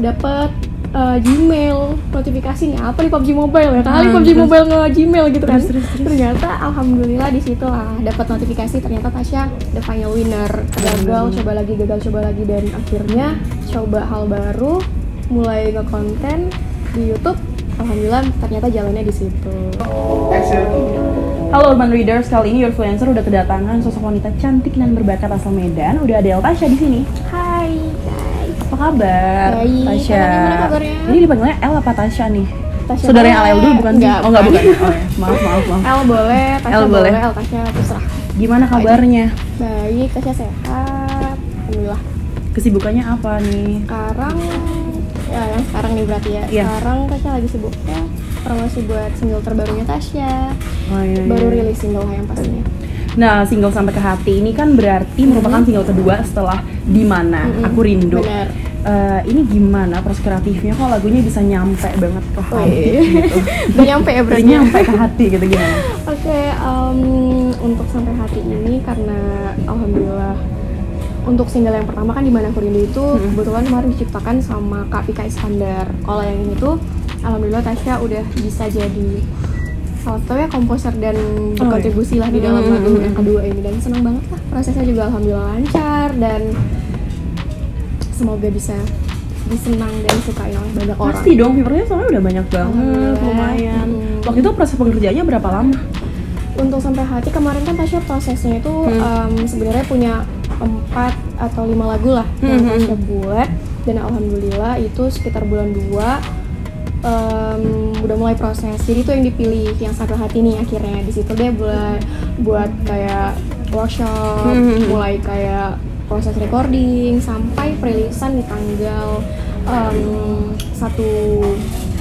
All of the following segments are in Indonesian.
dapat Gmail notifikasi nih, apa nih PUBG Mobile ya kali PUBG Mobile nge-Gmail gitu kan. Ternyata alhamdulillah di situ lah dapat notifikasi ternyata Tasya the final winner. Gagal coba lagi dan akhirnya coba hal baru, mulai nge-konten di YouTube. Alhamdulillah ternyata jalannya di situ. Halo Urban Readers, kali ini Yourfluencer udah kedatangan sosok wanita cantik dan berbakat asal Medan. Udah ada Tasya di sini. Hai guys. Apa kabar? Baik. Tasya. Gimana kabarnya? Ini dipanggilnya El apa Tasya nih? Tasya Saudara yang boleh. Alel dulu bukan sih? Enggak, Oh enggak bukan. bukan. Oh ya, maaf. El boleh, Tasya El boleh, boleh. El Tasya terserah. Gimana kabarnya? Baik, Tasya sehat. Alhamdulillah. Kesibukannya apa nih? Sekarang ya yang sekarang nih berarti ya. Iya. Sekarang Tasya lagi sibuknya promosi buat single terbarunya Tasya. Oh iya. Baru rilis single yang pastinya. Nah, single Sampai ke Hati ini kan berarti merupakan single kedua setelah Di Mana Aku Rindu. Benar. Ini gimana proses kreatifnya, kok lagunya bisa nyampe banget ke hati gitu? Udah nyampe ya berarti. Bisa nyampe ke hati gitu gimana? Oke, untuk Sampai Hati ini karena alhamdulillah untuk single yang pertama kan Di Mana Aku Rindu itu kebetulan kemarin diciptakan sama Kak Pika Iskandar. Kalau yang ini tuh alhamdulillah Tasya udah bisa jadi salah satu ya komposer dan berkontribusi lah di dalam lagu yang kedua ini, dan senang banget lah, prosesnya juga alhamdulillah lancar dan semoga bisa disenang dan disukai oleh banyak orang. Pasti dong, viewernya soalnya udah banyak banget, lumayan. Waktu itu proses pengerjaannya berapa lama? Untuk Sampai Hati kemarin kan Tasya prosesnya itu sebenarnya punya 4 atau 5 lagu lah yang Tasya buat, dan alhamdulillah itu sekitar bulan 2 udah mulai proses. Jadi itu yang dipilih yang Sampai Hati nih akhirnya. Di situ dia buat kayak workshop, mulai kayak proses recording sampai perilisan di tanggal 1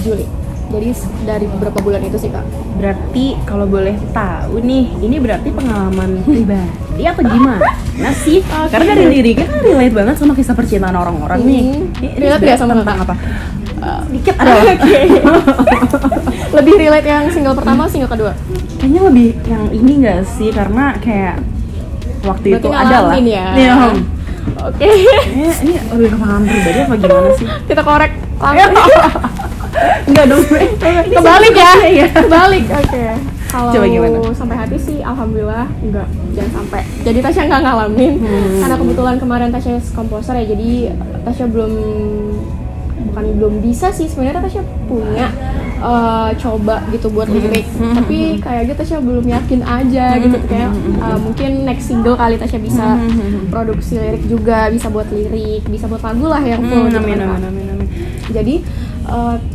Juli. Jadi dari beberapa bulan itu sih Kak. Berarti kalau boleh tahu nih, ini berarti pengalaman pribadi atau gimana? Nah sih, karena dari liriknya kan relate banget sama kisah percintaan orang-orang nih. Relate ya sama tentang apa? Dikit ada. Lebih relate yang single pertama, single kedua? Kayaknya lebih yang ini nggak sih, karena kayak waktu berarti itu adalah. ya? Iya. Oke. Ini lebih ke pengalaman pribadi apa gimana sih? Kita korek langsung. Enggak dong, Kebalik ya? Kebalik, oke. Kalau Coba gimana? Sampai Hati sih alhamdulillah enggak, jangan sampai. Jadi Tasya nggak ngalamin karena kebetulan kemarin Tasya komposer ya, jadi Tasya belum bisa sih sebenarnya. Tasya punya coba gitu buat lirik, tapi kayaknya Tasya belum yakin aja gitu, kayak mungkin next single kali Tasya bisa produksi lirik juga, bisa buat lirik, bisa buat lagu lah yang full gitu kan, Kak. Amin. Jadi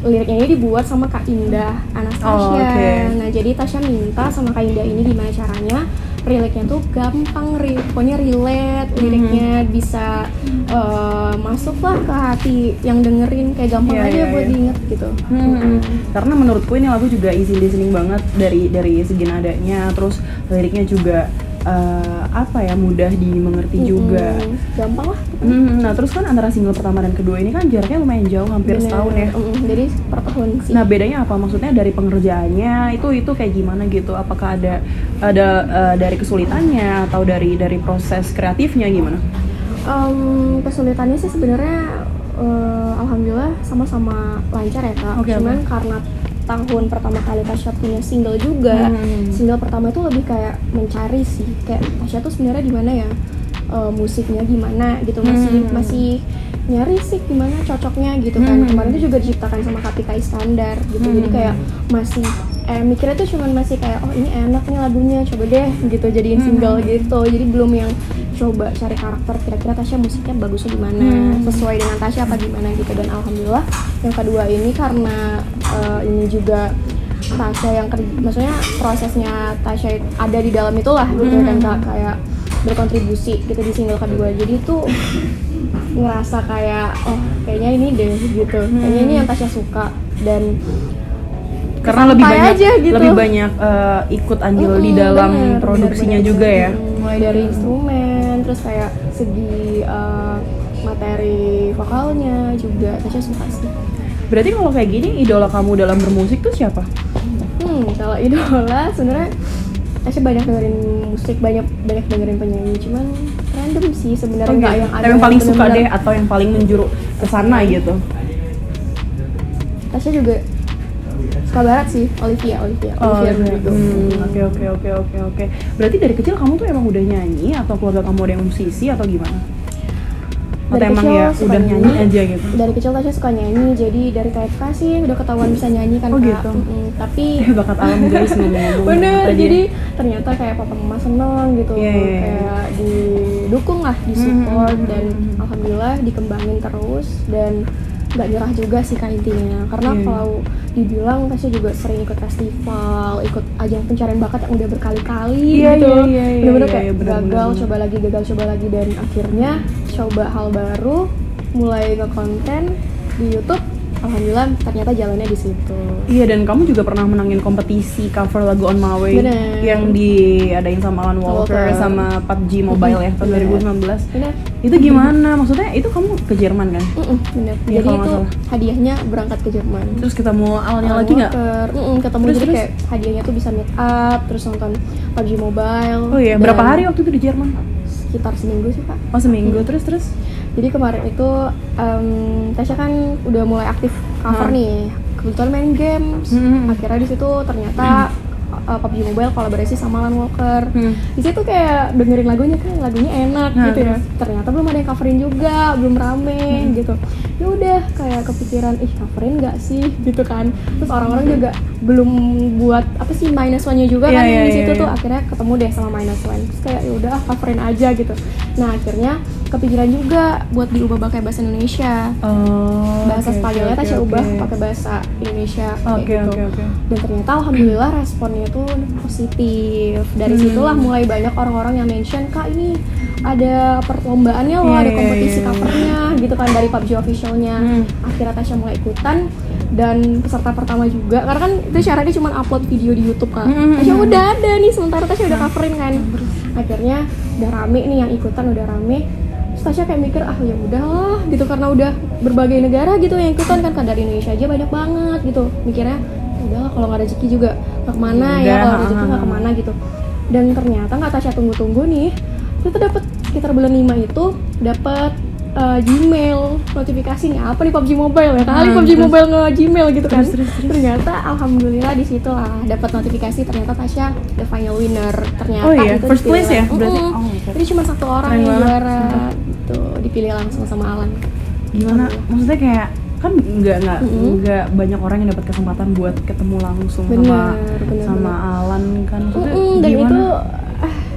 liriknya ini dibuat sama Kak Indah Anastasia. Nah jadi Tasya minta sama Kak Indah ini gimana caranya liriknya tuh gampang, pokoknya relate, liriknya bisa masuk lah ke hati yang dengerin, kayak gampang aja buat diinget gitu. Karena menurutku ini lagu juga easy listening banget dari segi nadanya, terus liriknya juga mudah dimengerti juga. Gampang lah. Nah terus kan antara single pertama dan kedua ini kan jaraknya lumayan jauh, hampir setahun ya. Jadi per tahun sih. Nah bedanya apa? Maksudnya dari pengerjaannya itu kayak gimana gitu? Apakah ada dari kesulitannya atau dari proses kreatifnya gimana? Kesulitannya sih sebenarnya alhamdulillah sama-sama lancar ya Kak. Cuman karena tahun pertama kali Tasya punya single juga, single pertama itu lebih kayak mencari sih, kayak Tasya tuh sebenarnya di mana ya, musiknya gimana gitu, masih nyari sih gimana cocoknya gitu kan. Kemarin itu juga diciptakan sama Kak Pika Iskandar gitu, jadi kayak masih mikirnya tuh cuman masih kayak oh ini enak nih lagunya, coba deh gitu jadiin single gitu. Jadi belum yang coba cari karakter kira-kira Tasya musiknya bagusnya di mana, sesuai dengan Tasya apa gimana gitu. Dan alhamdulillah yang kedua ini karena ini juga Tasya yang maksudnya prosesnya Tasya ada di dalam itulah gitu kan Kak, kayak berkontribusi gitu di single kedua. Jadi tuh ngerasa kayak oh kayaknya ini deh gitu, kayaknya ini yang Tasya suka, dan karena lebih gitu. banyak ikut andil di dalam produksinya juga ya. Mulai dari instrumen, terus kayak segi materi vokalnya juga Tasya suka sih. Berarti kalau kayak gini idola kamu dalam bermusik tuh siapa? Kalau idola sebenarnya Tasya banyak dengerin musik, banyak dengerin penyanyi, cuman random sih sebenarnya, nggak yang ada yang paling suka deh atau yang paling menjuru ke sana gitu. Tasya juga suka barat sih, Olivia Rodrigo. Oke. Berarti dari kecil kamu tuh emang udah nyanyi atau keluarga kamu ada yang musisi atau gimana? Atau emang ya udah nyanyi aja gitu? Dari kecil Tasya suka nyanyi, jadi dari TK sih udah ketahuan bisa nyanyi kan Kak. Gitu. Tapi bakat alam guys ngomong-ngomong. Bener, jadi ternyata kayak papa mama seneng gitu, kayak didukung lah, disupport, dan alhamdulillah dikembangin terus dan nggak nyerah juga sih Kak intinya. Karena kalau dibilang Tasya juga sering ikut festival, ikut ajang pencarian bakat yang udah berkali-kali gitu. Bener-bener kayak gagal coba lagi, dan akhirnya coba hal baru, mulai nge-konten di YouTube. Alhamdulillah ternyata jalannya di situ. Iya, dan kamu juga pernah menangin kompetisi cover lagu On My Way. Bener. Yang diadain sama Alan Walker sama PUBG Mobile ya tahun 2019. Bener. Itu gimana? Maksudnya itu kamu ke Jerman kan? Bener. Ya, jadi itu hadiahnya berangkat ke Jerman. Terus ketemu Alannya lagi nggak? Ketemu, jadi kayak hadiahnya tuh bisa meet up, terus nonton PUBG Mobile. Oh iya, berapa hari waktu itu di Jerman? Sekitar seminggu sih Kak. Oh seminggu, terus? Jadi kemarin itu Tasya kan udah mulai aktif cover nih, kebetulan main games. Akhirnya di situ ternyata PUBG Mobile kolaborasi sama Alan Walker. Di situ kayak dengerin lagunya enak gitu ya. Ternyata belum ada yang coverin juga, belum rame gitu. Ya udah kayak kepikiran, coverin nggak sih gitu kan. Terus orang-orang juga belum buat apa sih minus one-nya juga kan di situ tuh. Akhirnya ketemu deh sama minus one. Terus kayak ya udah coverin aja gitu. Nah akhirnya kepikiran juga buat diubah pakai bahasa Indonesia. Bahasa Spanyolnya Tasya ubah pakai bahasa Indonesia kayak gitu. Dan ternyata alhamdulillah responnya tuh positif. Dari situlah mulai banyak orang-orang yang mention, Kak ini ada perlombaannya loh, ada kompetisi covernya gitu kan dari PUBG officialnya. Akhirnya Tasya mulai ikutan dan peserta pertama juga, karena kan itu syaratnya cuma upload video di YouTube kan. Tasya udah ada nih, sementara Tasya udah coverin kan. Akhirnya udah rame nih yang ikutan, udah rame. Terus Tasya kayak mikir, ya udahlah gitu, karena udah berbagai negara gitu yang ikutan kan dari Indonesia aja banyak banget gitu. Mikirnya udahlah kalau nggak rezeki juga nggak kemana ya, kalau rezeki nggak kemana gitu. Dan ternyata nggak Tasya tunggu-tunggu nih, itu dapet sekitar bulan 5 itu dapet Gmail notifikasi nih, apa nih PUBG Mobile ya kali, PUBG Mobile nge-Gmail gitu kan. Ternyata alhamdulillah di situ lah dapat notifikasi, ternyata Tasya the final winner. Ternyata itu first place ya berarti. Jadi cuma satu orang yang juara gitu, dipilih langsung sama Alan. Gimana? Maksudnya kayak kan nggak banyak orang yang dapat kesempatan buat ketemu langsung sama Alan kan. Dan itu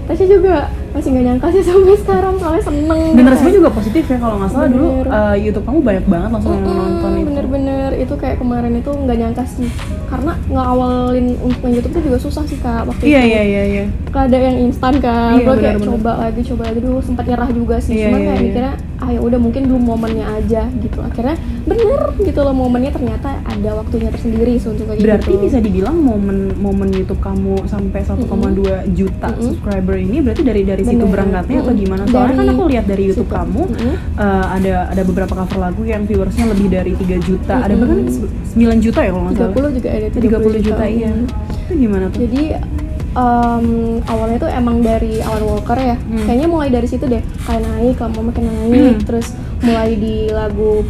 Tasya juga masih nggak nyangka sih sampai sekarang, soalnya seneng. Dan responnya juga positif ya, kalau nggak salah dulu YouTube kamu banyak banget langsung yang nonton itu. Bener-bener itu kayak kemarin itu nggak nyangka sih, karena ngawalin untuk main YouTube itu juga susah sih Kak waktu itu. Iya. Gak ada yang instan kan, gue kayak coba lagi dulu, sempat nyerah juga sih. Cuman kayak mikirnya ya udah mungkin belum momennya aja gitu. Akhirnya bener gitu loh, momennya ternyata ada waktunya tersendiri untuk kayak gitu. Berarti bisa dibilang momen YouTube kamu sampai 1,2 juta subscriber ini berarti dari situ berangkatnya atau gimana? Soalnya kan aku lihat dari YouTube kamu ada beberapa cover lagu yang viewersnya lebih dari 3 juta. Ada bahkan 9 juta ya kalau nggak salah. 30 juga ada, 30 juta iya. Itu gimana tuh? Jadi awalnya tuh emang dari Alan Walker ya, kayaknya mulai dari situ deh, kayak naik, lama makin naik, terus mulai di lagu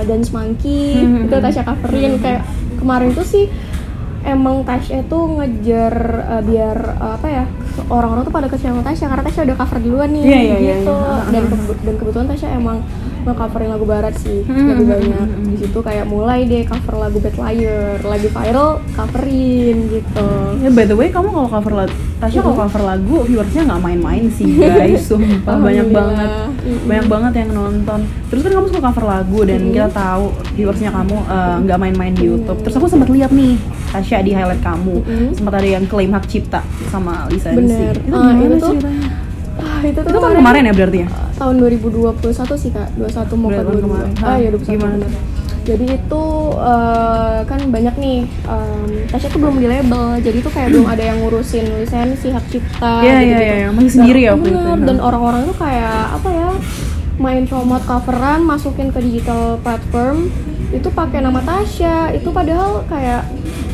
Dance Monkey, itu Tasya coverin. Kayak kemarin tuh sih emang Tasya tuh ngejar biar orang-orang tuh pada kecewa sama Tasya karena Tasya udah cover duluan nih gitu. Dan kebetulan Tasya emang nge-coverin lagu barat sih lebih banyak. Di situ kayak mulai deh cover lagu Bad Liar, lagi viral coverin gitu. Ya by the way, kamu kalau cover lagu, Tasya kalau cover lagu viewersnya nggak main-main sih guys, sumpah banyak banget yang nonton. Terus kan kamu suka cover lagu dan kita tahu viewersnya kamu nggak main-main di YouTube. Terus aku sempat lihat nih Tasya di highlight kamu sempat ada yang klaim hak cipta sama lisensi. Bener. Itu gimana ceritanya? Itu tahun kemarin ya berarti ya? Tahun 2021 sih Kak, 21 mau ke 22. Iya 21. Gimana? Jadi itu kan banyak nih, Tasya tuh belum di label, jadi tuh kayak belum ada yang ngurusin lisensi hak cipta. Iya, masih sendiri ya waktu itu. Dan orang-orang tuh kayak main comot coveran, masukin ke digital platform itu pakai nama Tasya. Itu padahal kayak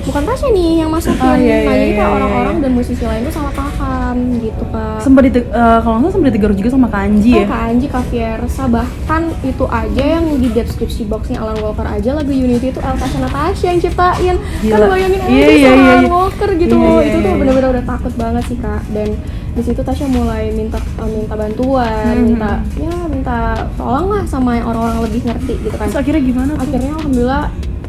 bukan Tasya nih yang masukin. Iya, nah jadi iya, kayak iya, orang-orang iya. dan musisi lain tuh salah paham gitu Kak. Kalau nggak salah sempat ditegur juga sama Kak Anji ya. Kak Anji, Kak Fiersa, bahkan itu aja yang di deskripsi boxnya Alan Walker aja lagu Unity itu Tasya Natasha yang ciptain. Gila. Kan bayangin aja Iya, Alan iya. Walker gitu Iya, loh. iya, Itu tuh iya. benar-benar udah takut banget sih Kak. Dan di situ Tasya mulai minta bantuan, minta tolong lah sama yang orang-orang lebih ngerti gitu kan. Terus akhirnya gimana tuh? Akhirnya alhamdulillah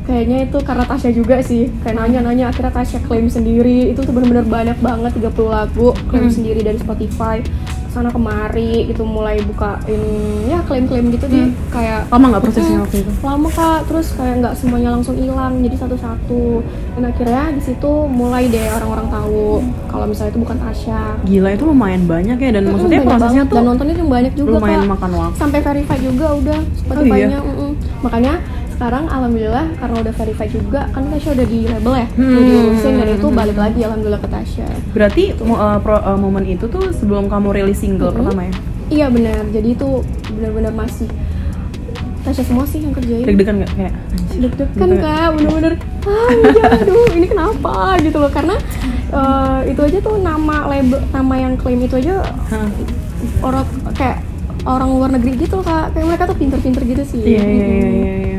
kayaknya itu karena Tasya juga sih, kayak nanya-nanya, akhirnya Tasya klaim sendiri. Itu tuh benar-benar banyak banget, 30 lagu klaim sendiri dari Spotify sana kemari gitu, mulai bukain ya klaim-klaim gitu di kayak Lama nggak prosesnya waktu itu? lama Kak, terus kayak nggak semuanya langsung hilang, jadi satu-satu. Dan akhirnya di situ mulai deh orang-orang tahu kalau misalnya itu bukan Tasya. Gila, itu lumayan banyak ya, dan maksudnya Banyak prosesnya banget. tuh Dan nontonnya juga banyak juga lumayan Kak, makan waktu. sampai verify juga udah Spotify-nya. Makanya sekarang alhamdulillah karena udah verify juga kan Tasya udah di label ya, udah diurusin, dan itu balik lagi alhamdulillah ke Tasya. Berarti momen itu tuh sebelum kamu rilis single pertama ya? Iya benar, jadi itu benar-benar masih Tasya semua sih yang kerjain. Deg-degan nggak kayak? Anjir, Deg-degan Kak, bener-bener iya aduh ini kenapa gitu loh, karena itu aja tuh nama label, nama yang klaim itu aja orang kayak orang luar negeri gitu loh Kak, kayak mereka tuh pinter-pinter gitu sih. Iya.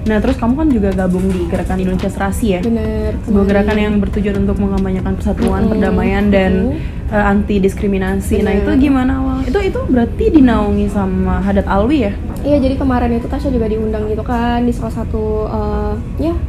Nah, terus kamu kan juga gabung di Gerakan Indonesia Serasi ya? Bener. Sebuah gerakan yang bertujuan untuk mengampanyekan persatuan, perdamaian, dan anti diskriminasi. Nah, itu gimana awal? Itu berarti dinaungi sama Haddad Alwi ya? Iya, jadi kemarin itu Tasya juga diundang gitu kan di salah satu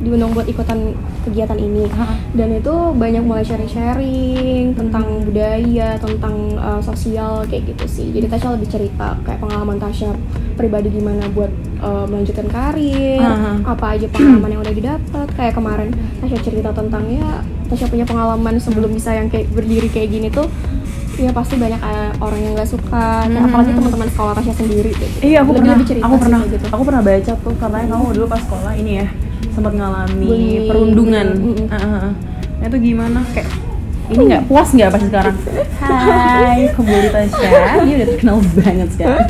diundang buat ikutan kegiatan ini. Dan itu banyak mulai sharing-sharing tentang budaya, tentang sosial kayak gitu sih. Jadi Tasya lebih cerita kayak pengalaman Tasya pribadi gimana buat melanjutkan karir, apa aja pengalaman yang udah didapat. Kayak kemarin Tasya cerita tentang ya Tasya punya pengalaman sebelum bisa yang kayak berdiri kayak gini tuh. Ya pasti banyak orang yang nggak suka, apalagi teman-teman sekolah Tasya sendiri gitu. Iya, aku cerita gitu. pernah baca tuh, katanya kamu dulu pas sekolah ini ya sempat ngalami perundungan. Nah, itu gimana? Kayak ini nggak puas nggak pas sekarang? Hai, kembali Tasya, dia udah terkenal banget sekarang.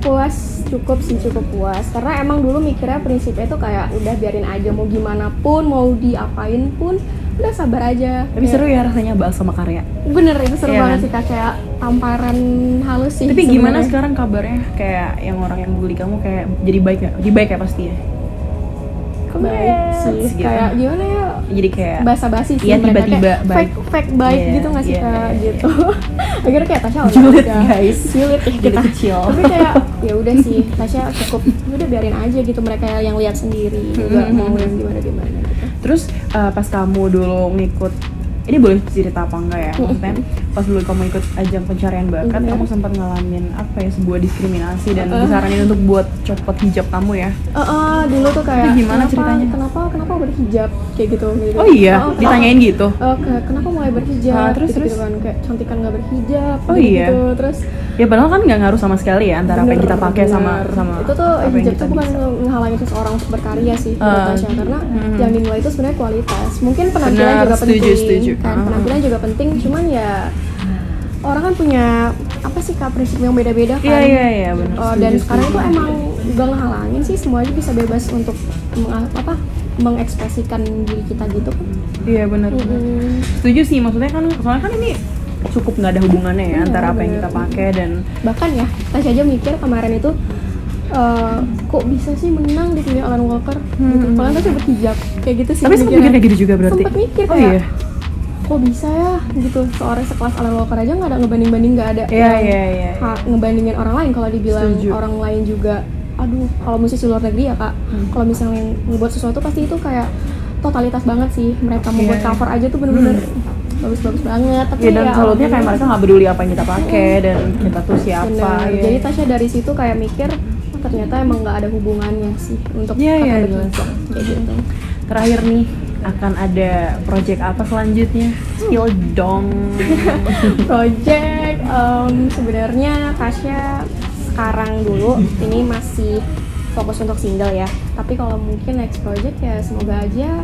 Puas, cukup puas, karena emang dulu mikirnya prinsipnya tuh kayak udah biarin aja, mau gimana pun, mau diapain pun udah sabar aja. Tapi seru ya rasanya bahas sama karya. Bener, itu seru Iya banget kan? sih Kak, kayak tamparan halus sih. Tapi gimana sebenarnya. sekarang kabarnya? Kayak yang orang yang bully kamu kayak jadi baik nggak? Jadi baik ya pasti ya? Baik sih, gitu. kayak gimana ya, Jadi kayak basa-basi sih iya, mereka, tiba-tiba kayak baik. fake baik Iya, gitu nggak sih iya, Kak, iya. gitu. Akhirnya kayak Tasya Julid, udah guys. julid ya Jadi kita kecil. tapi kayak ya udah sih Tasya cukup udah biarin aja gitu, mereka yang lihat sendiri, nggak mau yang gimana gitu. Terus pas kamu dulu ngikut, ini boleh cerita apa enggak ya? Maksudnya pas dulu kamu ikut ajang pencarian bakat, kamu sempat ngalamin apa ya, sebuah diskriminasi dan disaranin untuk buat copot hijab kamu ya? Dulu tuh kayak Itu gimana ceritanya? kenapa berhijab kayak gitu. Oh iya, ditanyain gitu? Kenapa mulai berhijab? Terus kan kayak cantikan nggak berhijab. Oh iya. Gitu. Terus ya padahal kan nggak ngaruh sama sekali ya antara apa yang kita pakai sama itu tuh apa yang hijab kita tuh bukan bisa. ngehalangin seseorang untuk berkarya sih menurut Tasya, karena yang dinilai itu sebenarnya kualitas. Mungkin penampilan Benar, juga penting, setuju. kan penampilan juga penting, cuman ya orang kan punya apa sih Kak, prinsip yang beda-beda kan. Iya benar. Dan sekarang itu emang gak ngehalangin sih, semuanya bisa bebas untuk mengekspresikan diri kita gitu kan. Iya benar. Setuju sih, maksudnya kan soalnya kan ini cukup nggak ada hubungannya ya antara apa yang kita pakai dan bahkan ya Tasya aja mikir kemarin itu kok bisa sih menang di pilih Alan Walker gitu. Padahal Tasya berhijab kayak gitu sih. Tapi sempat mikir kayak gitu juga berarti? Sempat mikir oh, kayak iya. kok bisa ya gitu, seorang sekelas Alan Walker aja nggak ada ngebanding-banding, nggak ada Iya. ngebandingin orang lain. Kalau dibilang Setuju. orang lain juga aduh, kalau musisi luar negeri ya Kak, kalau misalnya ngebuat sesuatu pasti itu kayak totalitas banget sih. Mereka membuat cover aja tuh bener-bener bagus-bagus banget. Tapi dan salutnya kayak mereka nggak peduli apa yang kita pakai dan kita tuh siapa. Ya. Jadi Tasya dari situ kayak mikir ternyata emang nggak ada hubungannya sih untuk Iya, berhijab kayak gitu. Terakhir nih, akan ada project apa selanjutnya? Spill dong. Project sebenarnya Tasya sekarang dulu ini masih fokus untuk single ya. Tapi kalau mungkin next project ya semoga aja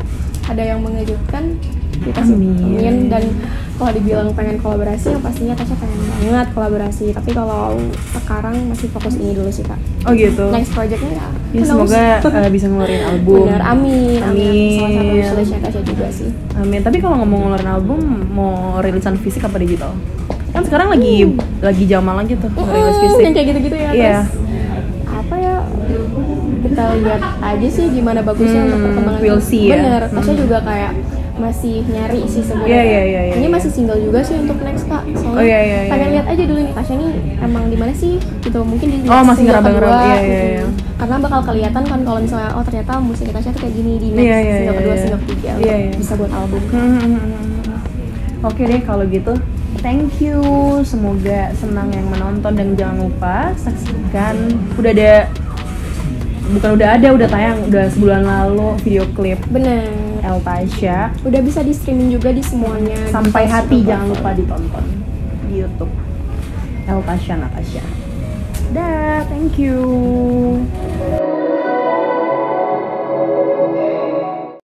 ada yang mengejutkan kita sih amin. Dan kalau dibilang pengen kolaborasi, yang pastinya Tasya pengen banget kolaborasi. Tapi kalau sekarang masih fokus ini dulu sih kak. Oh gitu. Next projectnya ya semoga bisa ngeluarin album. Bener, amin. Salah satu wishlistnya Tasya juga sih. Amin. Tapi kalau ngomong ngeluarin album, mau rilisan fisik apa digital? Kan sekarang lagi zaman lagi tuh rilis fisik. Yang kayak gitu-gitu ya. Iya. Apa ya? Kita lihat aja sih gimana bagusnya untuk perkembangan. We'll see ya. Bener. Tasya juga kayak masih nyari sih sebenarnya. Iya. Ini masih single juga sih untuk next kak. Soalnya pengen lihat aja dulu nih Tasya nih emang di mana sih gitu. Mungkin di masih single kedua. Iya. Karena bakal kelihatan kan kalau misalnya ternyata musik Tasya tuh kayak gini di next single kedua, single ketiga bisa buat album. Oke deh kalau gitu. Thank you. Semoga senang yang menonton dan jangan lupa saksikan udah tayang sebulan lalu video klip bener El Tasya. Udah bisa di streaming juga di semuanya. Sampai hati jangan lupa ditonton di YouTube El Tasya Natasha. Dah, thank you.